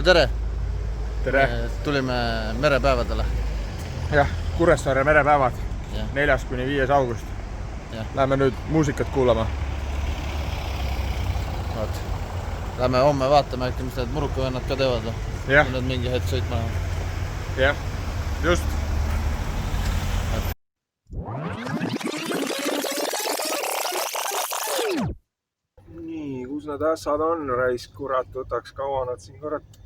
no tere! Tere! Tulime merepäevadele. Jah, Kuressaare merepäevad. Ja. 4.–5. august. Ja. Läheme nüüd muusikat kuulama. Vaat. Lähme homme vaatame äkki, mis need murukavennad ka teevad. Jah. Kui need mingi hetk sõitma lähevad. Jah, just. Nii, kus nad ässad on, raisk, kurat, võtaks kaua nad siin, kurat.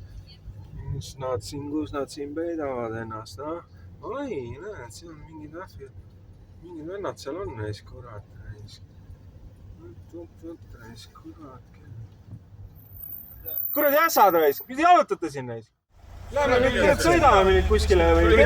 Kus nad siin peidavad ennast, no? Oi, näed, siin on mingid vennad seal on, raisk, kurat, raisk. Raisk, kurat. Kuradi ässad, raisk, mis jalutate siin, raisk? Lähme nüüd sõidame nüüd kuskile või? Tuli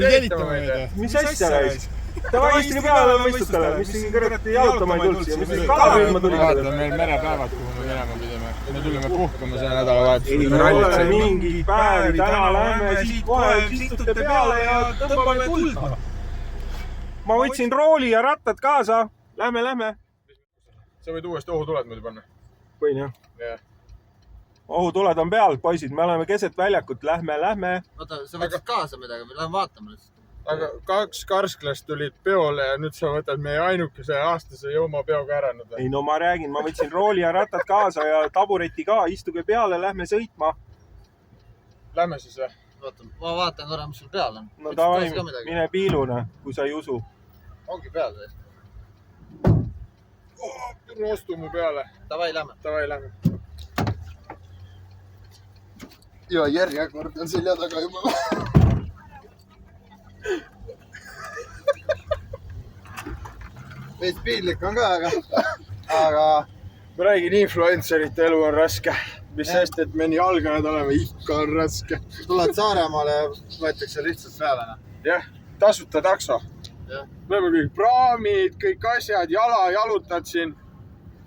kelitama meid. Mis asja, raisk? Tavai istigi peale mõistutele, mis siin kõrvati jalutama ei tulnud siia, mis siin kalapüüdma tulid. Vaatame meil merepäevad, kuhu me minema pidime. Me tulime puhkama see nädalavahetusel. Ei ole mingi päevi, täna lähme siit kohe istute peale ja tõmbame kulda. Ma võtsin rooli ja rattad kaasa. Lähme. Sa võid uuesti ohutuled muidu panna. Võin jah. Jah. Ohutuled on peal, poisid, me oleme keset väljakut. Lähme. Oota, sa võtsid kaasa midagi või lähme vaatame lihtsalt? Aga 2 karsklast tulid peole ja nüüd sa võtad meie ainukese aastase jooma peoga ära nüüd. Ei no ma räägin, ma võtsin rooli ja rattad kaasa ja tabureti ka. Istuge peale, lähme sõitma. Lähme siis või? Ma vaatan korra, mis sul peal on. No tavai, mine piiluna, kui sa ei usu. Ongi peal või? Roostu mu peale. Tavai, lähme. Ja järjekord on selja taga juba. Veits piinlik on ka, aga Ma räägin, influencerite elu on raske. Mis sest, et me nii algajad oleme, ikka on raske. tuled Saaremaale ja võetakse lihtsalt peale. Jah, tasuta takso. Jah. Võime kõik praamid, kõik asjad, jalutad siin.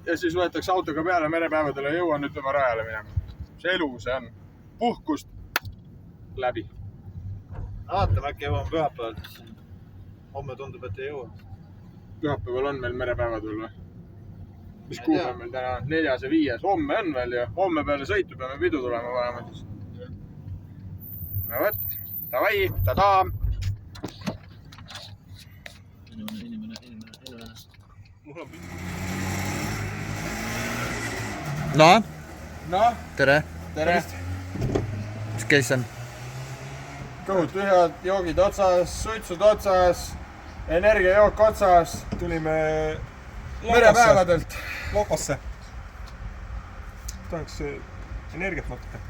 Ja siis võetakse autoga peale merepäevadele ja jõuan nüüd oma rajale minema. See elu see on. Puhkust läbi. Vaatame, äkki jõuame pühapäevalt. Homme tundub, et ei jõua. Pühapäeval on meil merepäevad veel või? Mis kuupäev meil täna on? 4. ja 5. Homme on veel ja homme peale sõitu peame pidu tulema vajama siis. No võt, tavai, tadaa! Inimene. No, tere! Mis case on? Kõhud tühjad, joogid otsas, suitsud otsas, energiajook otsas. Tulime merepäevadelt. Loopasse. Tahaks energiat natuke.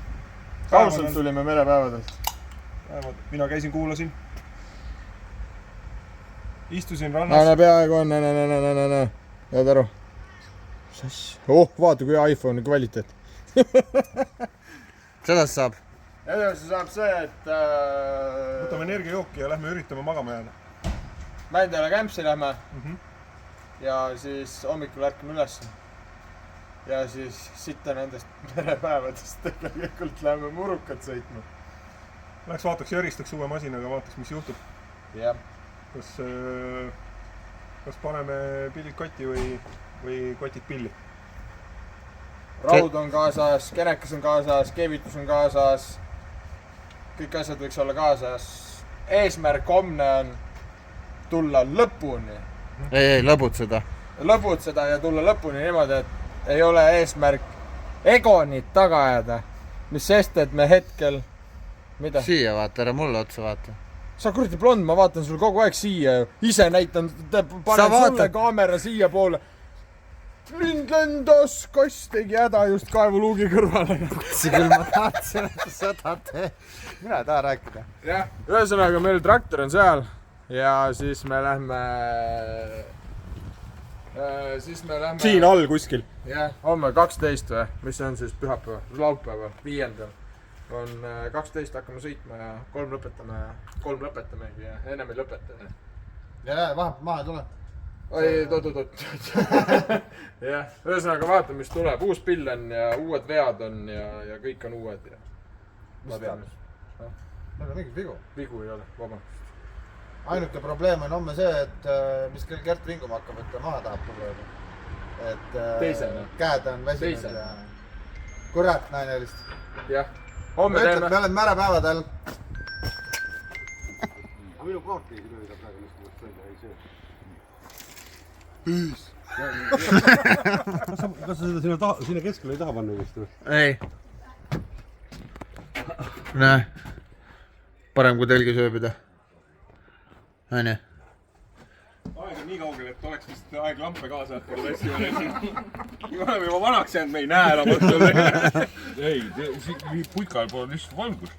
Kausalt tulime merepäevadelt. Mina käisin, kuulasin. Istusin rannas. Näe, peaaegu on, näe. Jääd aru? Vaata kui iPhone kvaliteet. Sellest saab. Edasi saab see, et Võtame energiajooki ja lähme üritame magama jääda. Mändele kämpsi lähme ja siis hommikul ärkame üles. Ja siis sitta nendest merepäevadest tegelikult lähme murukat sõitma. Läheks vaataks järistaks uue masinaga, vaataks, mis juhtub. Jah. Kas paneme pillid kotti või kotid pilli? Raud on kaasas, kenekas on kaasas, keevitus on kaasas. Kõik asjad võiks olla kaasas. Eesmärk homne on tulla lõpuni. Ei, lõbutseda. Lõbutseda ja tulla lõpuni niimoodi, et ei ole eesmärk egonit taga ajada. Mis sest, et me hetkel... Mida? Siia vaata, ära mulle otsa vaata. Sa kuradi blond, ma vaatan sul kogu aeg siia. Ise näitan, panen sulle kaamera siia poole. Lind lendas, kass tegi häda just kaevuluugi kõrvale. See küll ma tahtsin, et seda tee. Mina ei taha rääkida. Jah, ühesõnaga meil traktor on seal ja siis me lähme... Siin all kuskil. Jah, homme 12 või? Mis on siis pühapäeva? Laupäeva, 5. On 12 hakkame sõitma ja 3 lõpetamegi ja ennem ei lõpeta. ja vahepeal maha tule. Oi, toot. Jah, ühesõnaga vaatame, mis tuleb. Uus pill on ja uued vead on ja kõik on uued. Mis vead? Meil on mingit vigu. Vigu ei ole, vaba. Ainuke probleem on homme see, et mis kell Gert vinguma hakkab, et ta maha tahab tulla. Et Teisena. käed on väsinud ja... kurat, naine helist. jah, homme ütleb, teeme. me oleme märepäevadel. Minu kaart ei lööda praegu niisugust välja, ei see. Kas sa seda sinna keskele ei taha panna vist või? ei. Näe. Parem kui telgi sööbida. Aine. Aeg on nii kaugel, et oleks vist aeg lampe kaasa jätta. Me oleme juba vanaks jäänud, me ei näe enam õhtul. Ei, puikal pole lihtsalt valgust.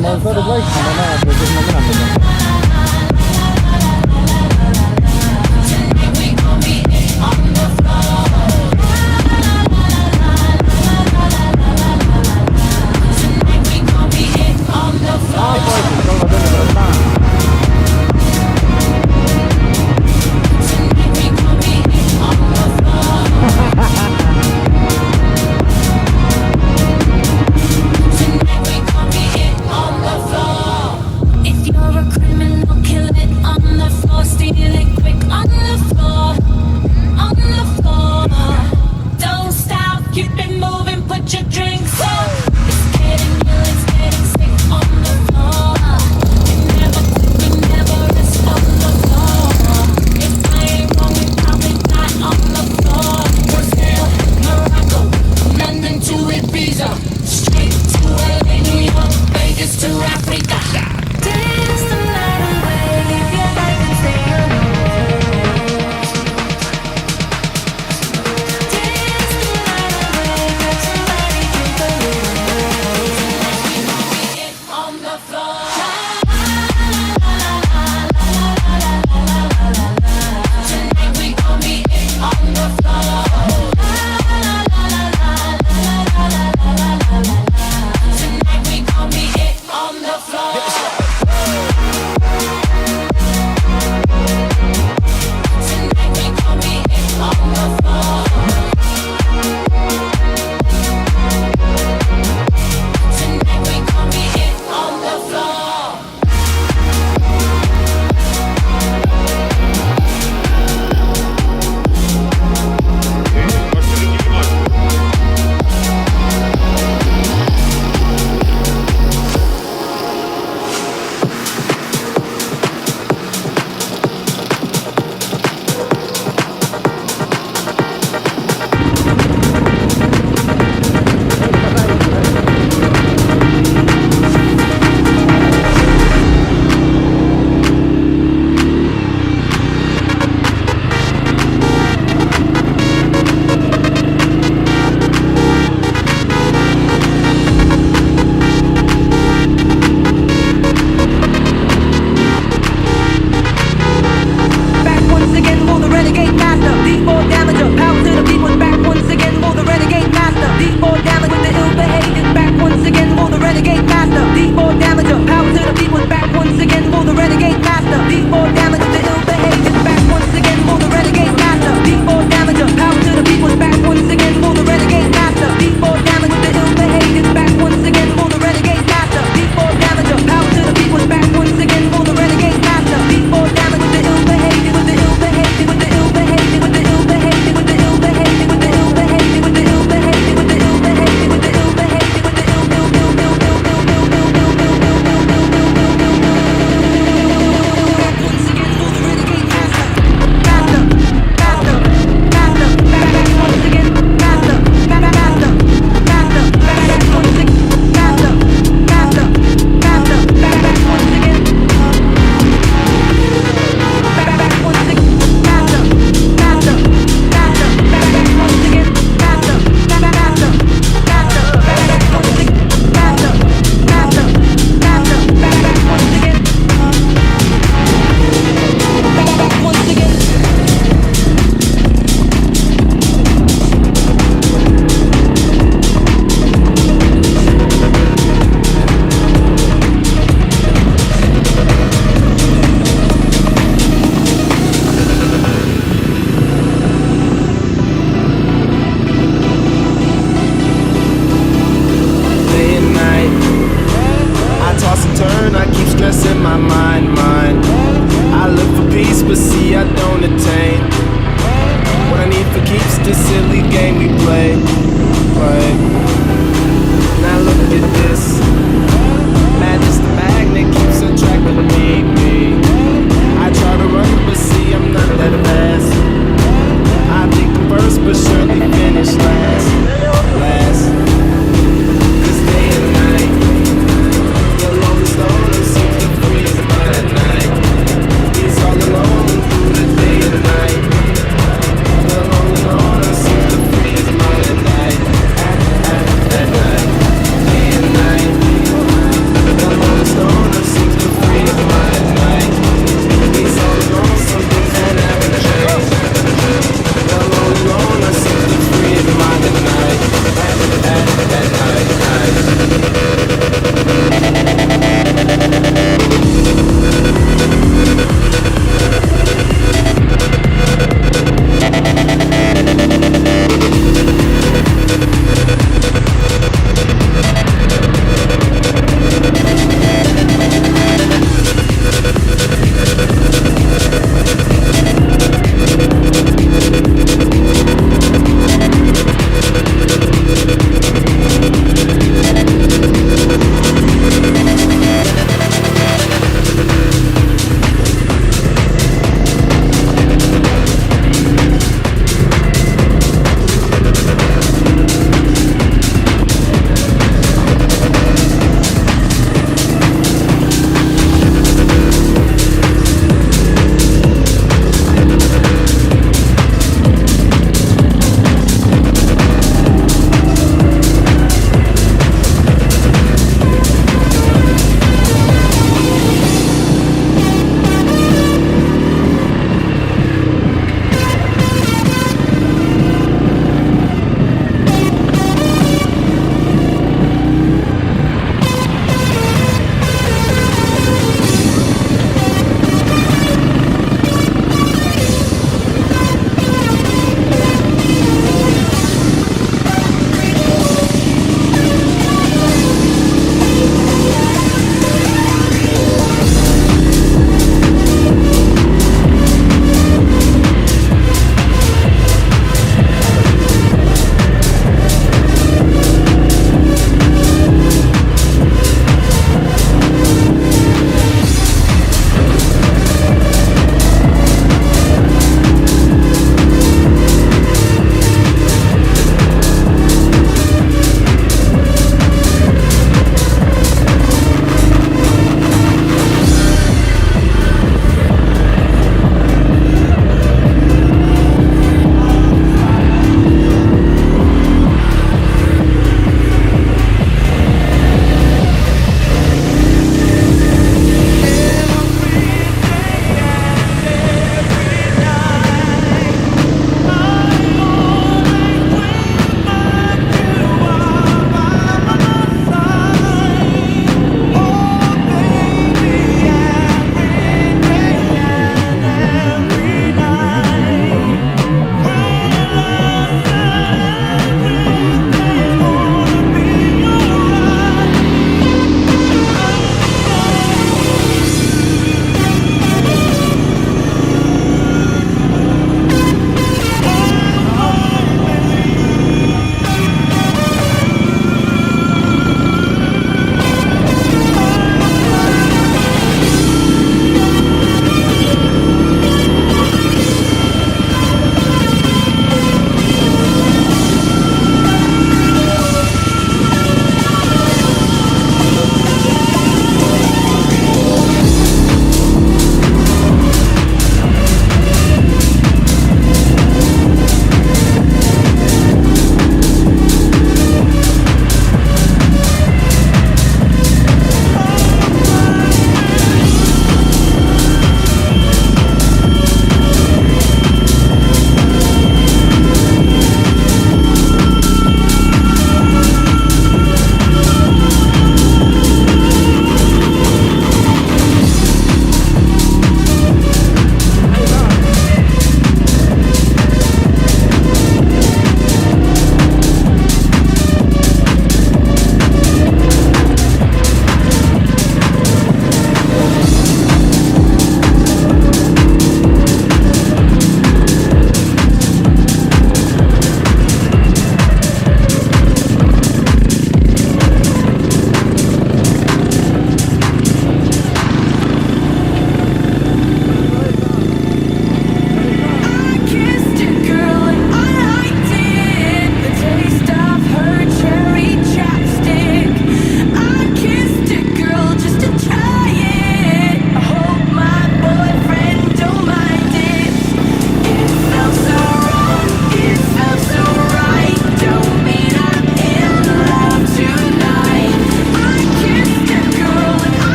Ma olen saanud vaikselt, ma näen, kus ma minema pean. If you're a see I don't attain. What I need for keeps this silly game we play. Now look at this. Madness, the magnet keeps attracting me. I try to run, but see I'm not that fast. I think I'm first, but surely finish last. Cause day and night, the lonely stoner seems to free his mind at night. He's all alone through the day and night. The lonely loner seems to free his mind at night. At night, day and night. The lonely stoner seems to free his mind.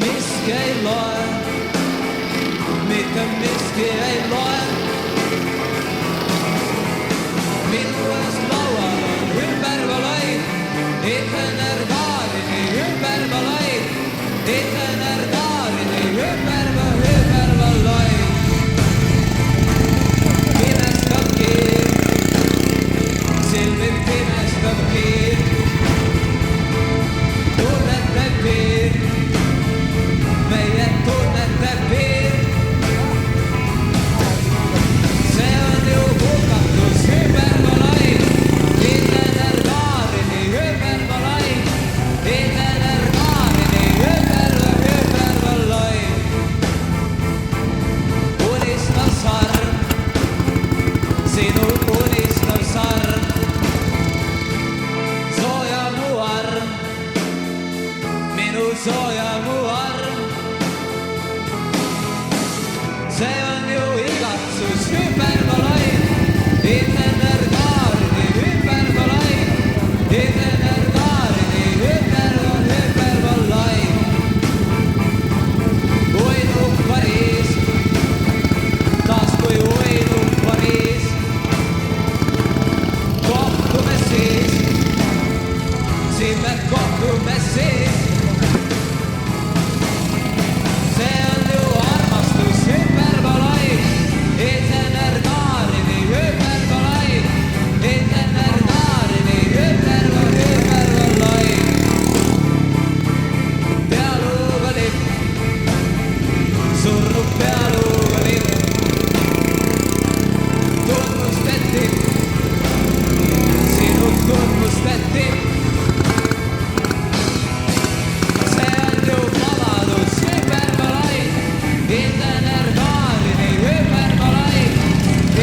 miski ei loe, mitte miski ei loe. Minu ees laual on hümbervalaid, Etenergaarini hümbervalaid, Etenergaarini hümbervalaid. Pimestab kiir, silmid pimestab kiir, tunnete piir, meie tunnete piir. See on ju hukatus hümbervalaid, Etenergaarini hümbervalaid, Etenergaarini hümbervalaid. Unistav sarm, sinu unistav sarm, sooja mu arm, minu sooja mu arm. See on ju igatsus hümbervalaid, Etenergaarini hümbervalaid, Etenergaarini hümbervalaid. Uinub Pariis, taas kui uinub Pariis. Kohtume siis me kohtume siis. See on ju armastus hümbervalaid, Etenergaarini hümbervalaid, Etenergaarini hümbervalaid. Pealuuga lipp, surnud pealuuga lipp, tunnuste tipp, sinu tunnuste tipp. See on ju vabadus hümbervalaid, Etenergaarini hümbervalaid,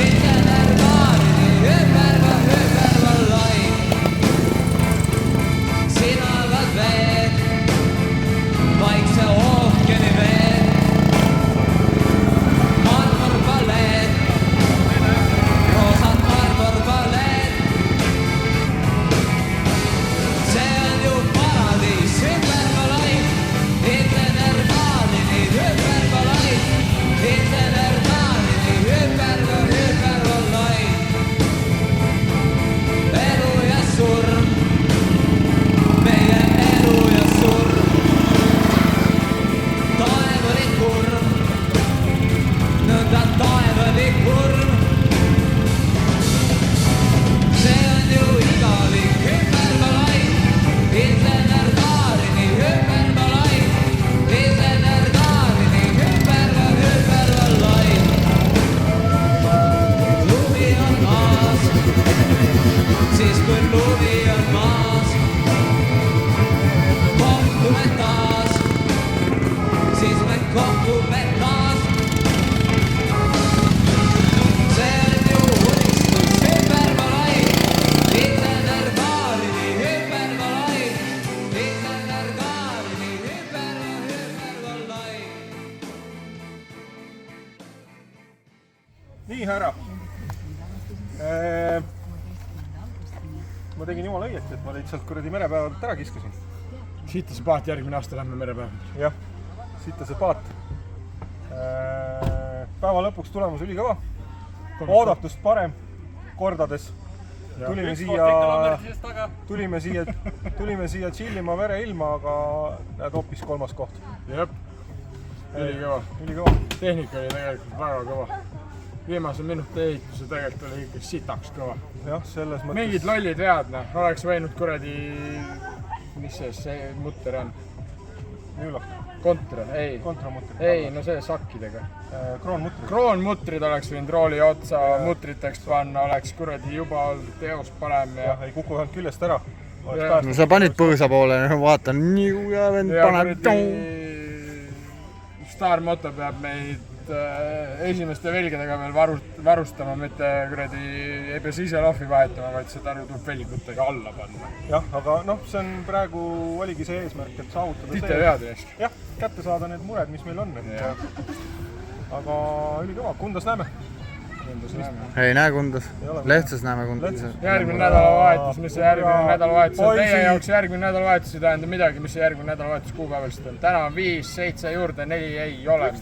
Etenergaarini hümbervalaid. Sinavad veed, Vaikse ookeani veed, marmorbaleed, roosad marmorbaleed. See on ju paradiis hümbervalaid, Etenergaarini hümbervalaid, Etenergaarini hümbervalaid. Elu ja surm, meie elu ja surm. Taevani kurm, nõnda taevani kurm. See on ju igavik hümbervalaid, Etenergaarini hümbervalaid, Etenergaarini hümbervalaid. Lumi on maas, siis kui lumi on maas. Kohtume taas, siis me kohtume taas. See on ju unistus hümbervalaid, Etenergaarini hümbervalaid, Etenergaarini hümbervalaid. nii, härra. Ma tegin jumala õieti, et ma teid sealt kuradi merepäevalt ära kiskasin. Siita see paat, järgmine aasta lähme merepäeva. Jah, sitta see paat. Päeva lõpuks tulemus ülikõva. Oodatust parem, kordades. Tulime siia chillima vereilma, aga näed hoopis kolmas koht. Jep, ülikõva. Ülikõva. Tehnika oli tegelikult väga kõva. Viimase minuti ehituse tegelikult oli ikka sitaks kõva. Jah, selles mõttes. Mingid lollid vead, oleks võinud kuradi, mis see mutter on? Jõulak. Kontra, ei. Kontramutrid. Ei, no see sakkidega. Kroonmutrid. Kroonmutrid oleks võinud rooli otsa mutriteks panna, oleks kuradi juba teos parem. Jah, ei kuku ühelt küljest ära. No sa panid põõsa poole, vaatan, nii ja vend paneb. Starmoto peab meid esimeste velgedega veel varustama, mitte kuradi ei pea ise lahvi vahetama, vaid seda tuleb velgutega alla panna. Jah, aga noh, see on praegu oligi see eesmärk, et saavutada Tite vead eest. Jah, kätte saada need mured, mis meil on. Aga ülikõva, Kundas näeme. Kundus näeme. ei näe Kundus. Lehtsas näeme Kundus. Järgmine nädalavahetus, mis see järgmine nädalavahetus on? Teie jaoks järgmine nädalavahetus ei tähenda midagi, mis see järgmine nädalavahetus kuupäevaliselt on. Täna on 5, 7 juurde, 4 ei ole.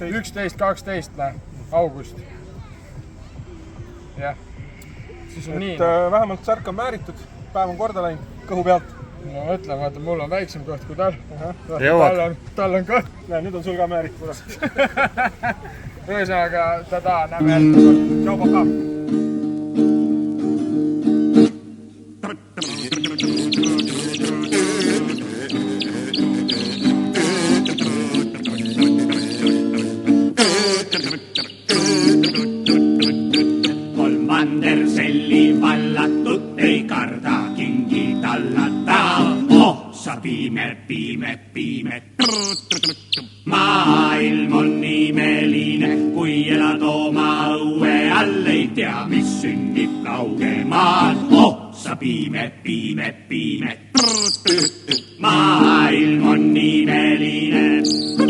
11, 12, august. Jah, siis on nii. Vähemalt särk on määritud, päev on korda läinud, kõhu pealt. Ma mõtlen, vaata, mul on väiksem koht kui tal. Tal on koht. Näe, nüüd on sul ka määritud. Ühesõnaga, näeme jälle. Tšau, paka! Vanderselli vallatut ei karda kingi tallata. Oh, sa piime. Maailm on imeline, kui elad oma õue all, ei tea, mis sünnib kaugemaal. Oh, sa piime. Maailm on imeline.